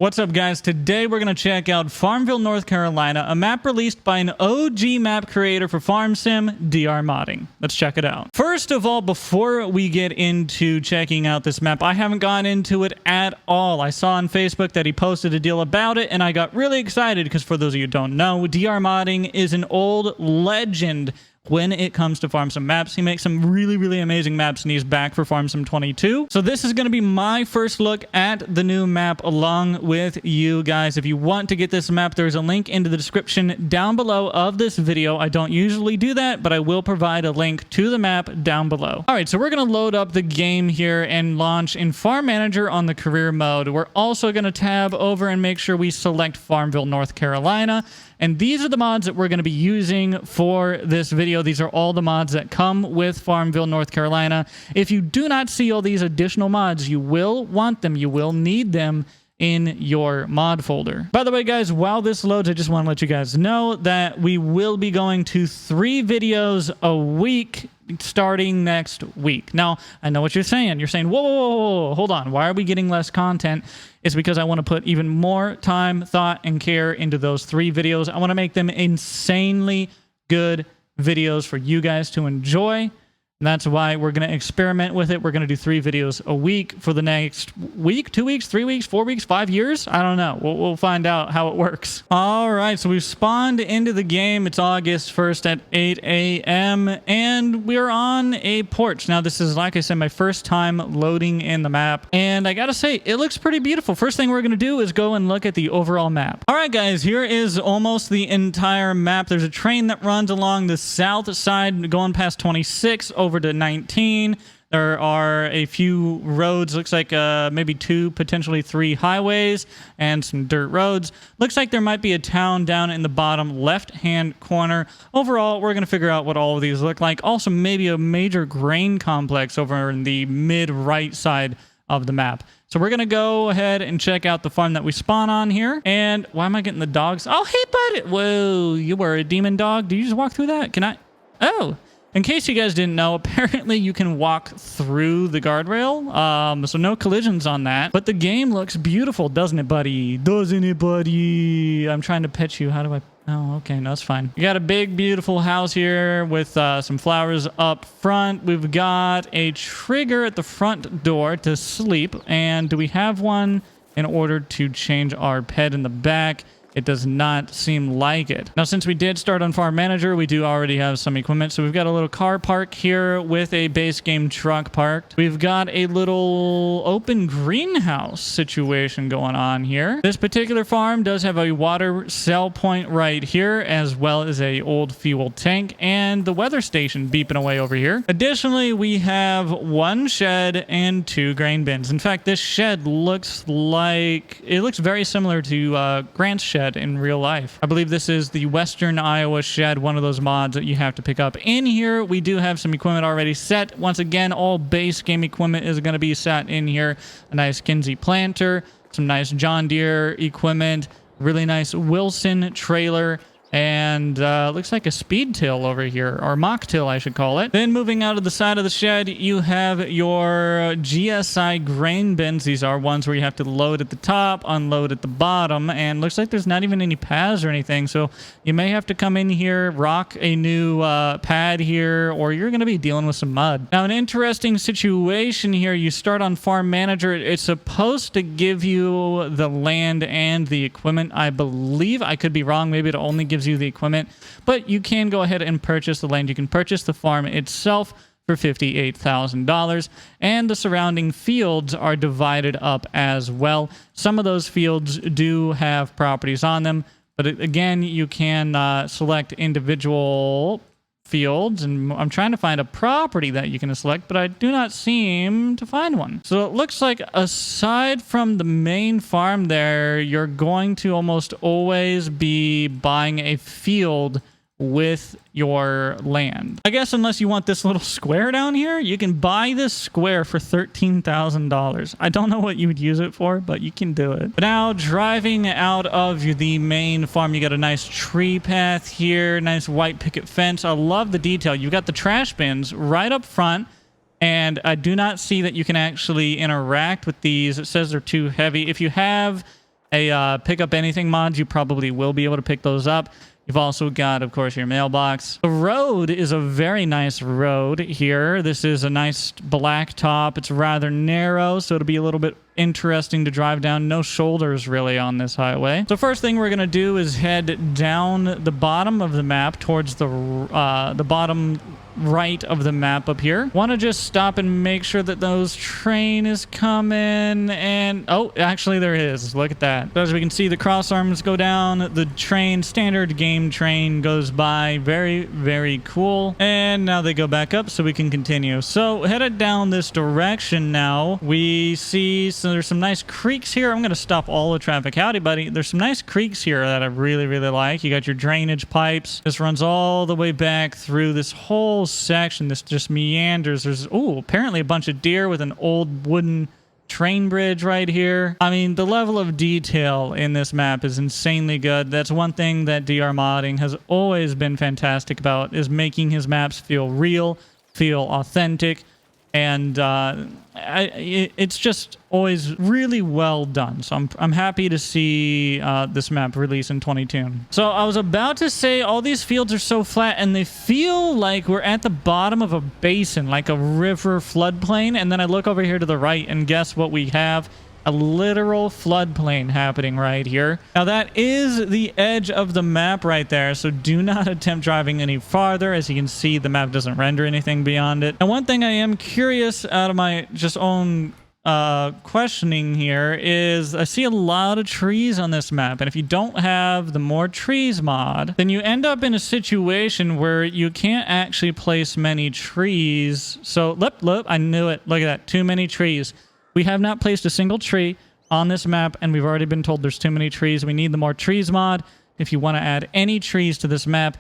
What's up, guys? Today we're going to check out Farmville, North Carolina, a map released by an OG map creator for Farm Sim, DR Modding. Let's check it out. First of all, before we get into checking out this map, I haven't gone into it at all. I saw on Facebook that he posted a deal about it, and I got really excited because, for those of you who don't know, DR Modding is an old legend when it comes to Farm Sim maps. He makes some really amazing maps, and he's back for Farm Sim 22. So this is going to be my first look at the new map along with you guys. If you want to get this map, there's a link in the description down below of this video. I don't usually do that, but I will provide a link to the map down below. All right, so we're going to load up the game here and launch in Farm Manager on the career mode. We're also going to tab over and make sure we select Farmville, North Carolina. And these are the mods that we're going to be using for this video. These are all the mods that come with Farmville, North Carolina. If you do not see all these additional mods, you will want them. You will need them in your mod folder. By the way, guys, while this loads, I just want to let you guys know that we will be going to 3 videos a week starting next week. Now, I know what you're saying. You're saying, whoa, hold on. Why are we getting less content? It's because I want to put even more time, thought, and care into those 3 videos. I want to make them insanely good videos for you guys to enjoy. And that's why we're going to experiment with it. We're going to do 3 videos a week for the next week, 2 weeks, 3 weeks, 4 weeks, 5 years. I don't know. We'll find out how it works. All right, so we've spawned into the game. It's August 1st at 8 a.m. and we're on a porch. Now, this is, like I said, my first time loading in the map. And I got to say, it looks pretty beautiful. First thing we're going to do is go and look at the overall map. All right, guys, here is almost the entire map. There's a train that runs along the south side going past 26 over to 19. There are a few roads, looks like maybe 2, potentially 3 highways and some dirt roads. Looks like there might be a town down in the bottom left-hand corner. Overall, we're going to figure out what all of these look like. Also, maybe a major grain complex over in the mid-right side of the map. So we're going to go ahead and check out the farm that we spawn on here. And why am I getting the dogs? Oh, hey, bud. Whoa, you were a demon dog. Did you just walk through that? Can I? Oh. In case you guys didn't know, apparently you can walk through the guardrail, so no collisions on that. But the game looks beautiful, doesn't it, buddy? Doesn't it, buddy? I'm trying to pet you. How do I... Oh, okay, no, that's fine. We got a big, beautiful house here with some flowers up front. We've got a trigger at the front door to sleep. And do we have one in order to change our pet in the back? It does not seem like it. Now, since we did start on Farm Manager, we do already have some equipment. So we've got a little car park here with a base game truck parked. We've got a little open greenhouse situation going on here. This particular farm does have a water cell point right here, as well as a old fuel tank and the weather station beeping away over here. Additionally, we have 1 shed and 2 grain bins. In fact, this shed looks like... It looks very similar to Grant's shed in real life. I believe this is the Western Iowa shed, one of those mods that you have to pick up. In here, we do have some equipment already set. Once again, all base game equipment is going to be set in here. A nice Kinsey planter, some nice John Deere equipment, really nice Wilson trailer, and looks like a speed till over here, or mock till I should call it. Then moving out of the side of the shed, you have your GSI grain bins. These are ones where you have to load at the top, unload at the bottom, and looks like there's not even any paths or anything, so you may have to come in here, rock a new pad here, or you're going to be dealing with some mud. Now, an interesting situation here, you start on Farm Manager. It's supposed to give you the land and the equipment, I believe. I could be wrong. Maybe it only gives you the equipment, but you can go ahead and purchase the land. You can purchase the farm itself for $58,000, and the surrounding fields are divided up as well. Some of those fields do have properties on them, but again, you can select individual fields, and I'm trying to find a property that you can select, but I do not seem to find one. So it looks like aside from the main farm there, you're going to almost always be buying a field with your land. I guess unless you want this little square down here, you can buy this square for $13,000. I don't know what you would use it for, but you can do it. But now, driving out of the main farm, you got a nice tree path here, nice white picket fence. I love the detail. You got the trash bins right up front, and I do not see that you can actually interact with these. It says they're too heavy. If you have a pick up anything mods, you probably will be able to pick those up. You've also got, of course, your mailbox. The road is a very nice road here. This is a nice black top. It's rather narrow, so it'll be a little bit interesting to drive down. No shoulders really on this highway. So first thing we're going to do is head down the bottom of the map towards the bottom right of the map up here. Want to just stop and make sure that those train is coming, and oh, actually there is. Look at that. As we can see, the cross arms go down, the train, standard game train, goes by. Very, very cool. And now they go back up, so we can continue. So headed down this direction now, we see, so there's some nice creeks here. I'm going to stop all the traffic. Howdy, buddy. There's some nice creeks here that I really, really like. You got your drainage pipes. This runs all the way back through this whole section. This just meanders. There's apparently a bunch of deer with an old wooden train bridge right here. I mean, the level of detail in this map is insanely good. That's one thing that DR Modding has always been fantastic about, is making his maps feel real, feel authentic, and it's just always really well done. So I'm happy to see this map release in 22. So I was about to say, all these fields are so flat and they feel like we're at the bottom of a basin, like a river floodplain. And then I look over here to the right and guess what we have? A literal floodplain happening right here. Now that is the edge of the map right there, so do not attempt driving any farther. As you can see, the map doesn't render anything beyond it. And one thing I am curious out of my just own questioning here is I see a lot of trees on this map, and if you don't have the more trees mod, then you end up in a situation where you can't actually place many trees. So look, I knew it. Look at that, too many trees. We have not placed a single tree on this map, and we've already been told there's too many trees. We need the more trees mod if you want to add any trees to this map.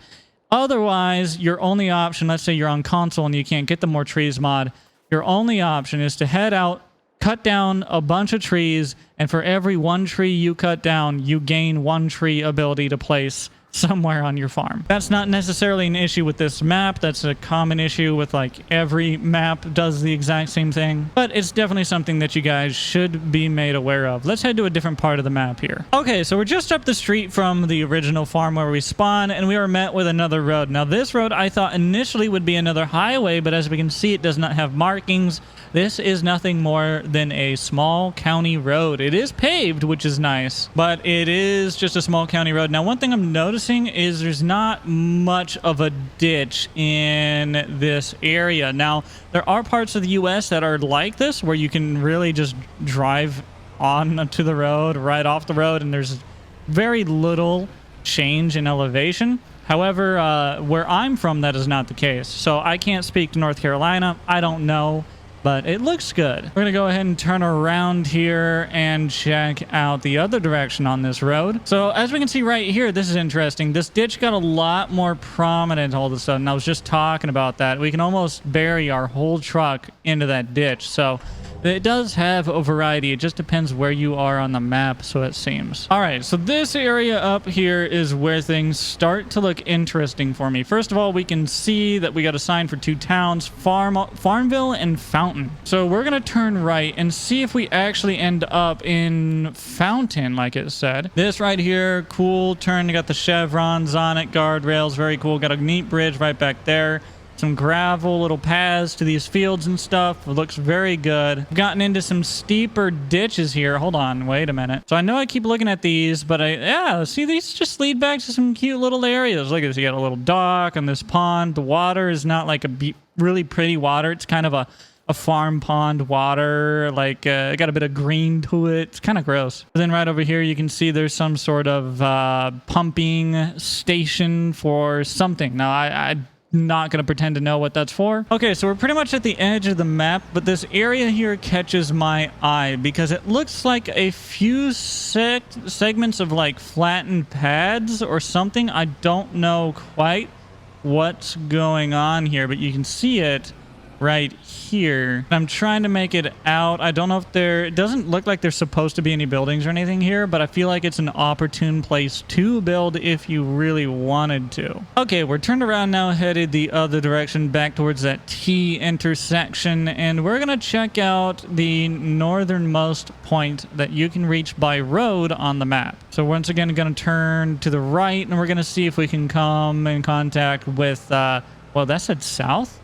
Otherwise, your only option, let's say you're on console and you can't get the more trees mod, your only option is to head out, cut down a bunch of trees, and for every one tree you cut down, you gain one tree ability to place somewhere on your farm. That's not necessarily an issue with this map. That's a common issue with like every map does the exact same thing, but it's definitely something that you guys should be made aware of. Let's head to a different part of the map here. Okay, so we're just up the street from the original farm where we spawn, and we were met with another road. Now this road I thought initially would be another highway, but as we can see, it does not have markings. This is nothing more than a small county road. It is paved, which is nice, but it is just a small county road. Now, one thing I'm noticing is there's not much of a ditch in this area. Now, there are parts of the US that are like this, where you can really just drive on to the road, right off the road, and there's very little change in elevation. However, where I'm from, that is not the case. So I can't speak to North Carolina. I don't know, but it looks good. We're gonna go ahead and turn around here and check out the other direction on this road. So as we can see right here, this is interesting. This ditch got a lot more prominent all of a sudden. I was just talking about that. We can almost bury our whole truck into that ditch. So it does have a variety. It just depends where you are on the map, so it seems. All right, so this area up here is where things start to look interesting for me. First of all, we can see that we got a sign for two towns, Farmville and Fountain. So we're gonna turn right and see if we actually end up in Fountain, like it said. This right here, cool turn. You got the chevrons on it, guardrails, very cool. Got a neat bridge right back there. Some gravel, little paths to these fields and stuff. It looks very good. We've gotten into some steeper ditches here. Hold on, wait a minute. So I know I keep looking at these, but see, these just lead back to some cute little areas. Look at this, you got a little dock on this pond. The water is not like a really pretty water. It's kind of a farm pond water, like got a bit of green to it. It's kind of gross. But then right over here, you can see there's some sort of pumping station for something. Now, I'm not gonna pretend to know what that's for. Okay, so we're pretty much at the edge of the map, but this area here catches my eye because it looks like a few segments of like flattened pads or something. I don't know quite what's going on here, but you can see it right here. I'm trying to make it out. I don't know if it doesn't look like there's supposed to be any buildings or anything here, but I feel like it's an opportune place to build if you really wanted to. Okay, we're turned around now, headed the other direction back towards that T intersection, and we're gonna check out the northernmost point that you can reach by road on the map. So once again, gonna turn to the right, and we're gonna see if we can come in contact with well, that said south.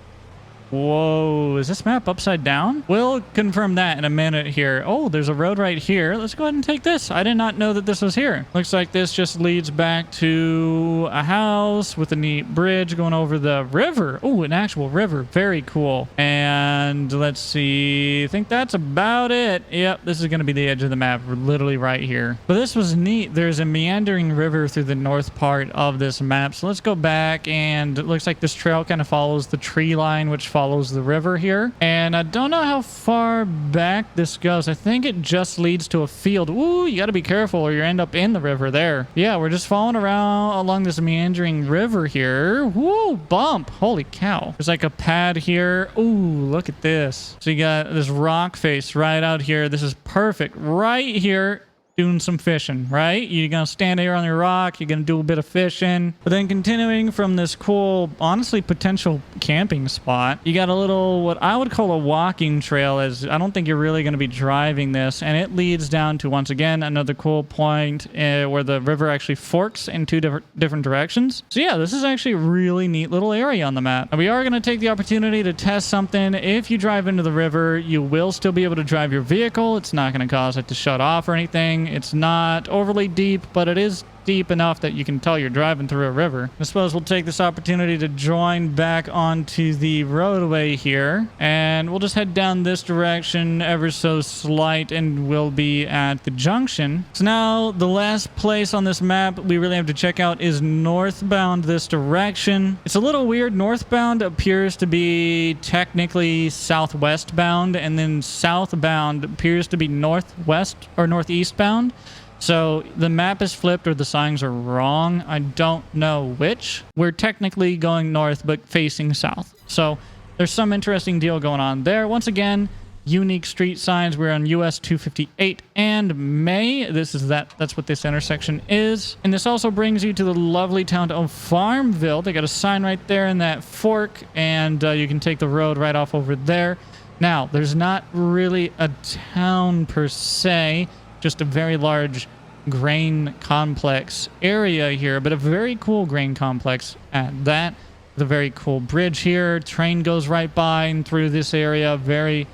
Whoa, is this map upside down? We'll confirm that in a minute here. Oh, there's a road right here. Let's go ahead and take this. I did not know that this was here. Looks like this just leads back to a house with a neat bridge going over the river. Oh, an actual river. Very cool. And let's see. I think that's about it. Yep, this is going to be the edge of the map. We're literally right here. But this was neat. There's a meandering river through the north part of this map. So let's go back, and it looks like this trail kind of follows the tree line, which follows the river here. And I don't know how far back this goes. I think it just leads to a field. Ooh, you got to be careful or you end up in the river there. Yeah, we're just following around along this meandering river here. Woo, bump. Holy cow. There's like a pad here. Ooh, look at this. So you got this rock face right out here. This is perfect. Right here. Doing some fishing, right? You're gonna stand here on your rock, you're gonna do a bit of fishing, but then continuing from this cool, honestly, potential camping spot, you got a little, what I would call a walking trail, as I don't think you're really gonna be driving this, and it leads down to, once again, another cool point where the river actually forks in two different directions. So yeah, this is actually a really neat little area on the map. And we are gonna take the opportunity to test something. If you drive into the river, you will still be able to drive your vehicle. It's not gonna cause it to shut off or anything. It's not overly deep, but it is deep enough that you can tell you're driving through a river. I suppose we'll take this opportunity to join back onto the roadway here, and we'll just head down this direction ever so slight, and we'll be at the junction. So now the last place on this map we really have to check out is northbound this direction. It's a little weird. Northbound appears to be technically southwest bound, and then southbound appears to be northwest or northeast bound. So the map is flipped or the signs are wrong. I don't know which. We're technically going north but facing south. So there's some interesting deal going on there. Once again, unique street signs. We're on US 258 and May. That's what this intersection is. And this also brings you to the lovely town of Farmville. They got a sign right there in that fork, and you can take the road right off over there. Now, there's not really a town per se, just a very large grain complex area here, but a very cool grain complex at that. The very cool bridge here. Train goes right by and through this area. Very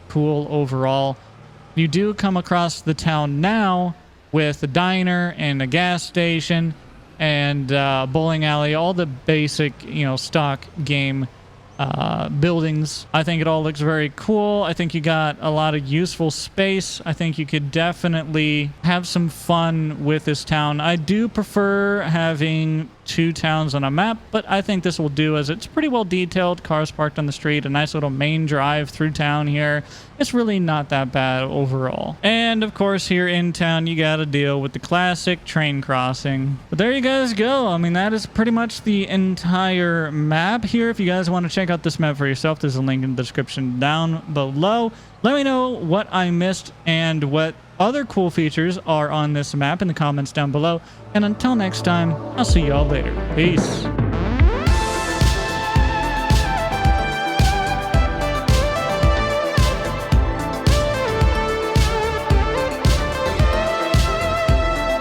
cool overall. You do come across the town now with a diner and a gas station and bowling alley, all the basic, stock game buildings. I think it all looks very cool. I think you got a lot of useful space. I think you could definitely have some fun with this town. I do prefer having two towns on a map, but I think this will do, as it's pretty well detailed. Cars parked on the street, a nice little main drive through town here. It's really not that bad overall. And of course, here in town, you got to deal with the classic train crossing. But there you guys go. I mean, that is pretty much the entire map here. If you guys want to check out this map for yourself, there's a link in the description down below. Let me know what I missed and what other cool features are on this map in the comments down below. And until next time, I'll see y'all later. Peace.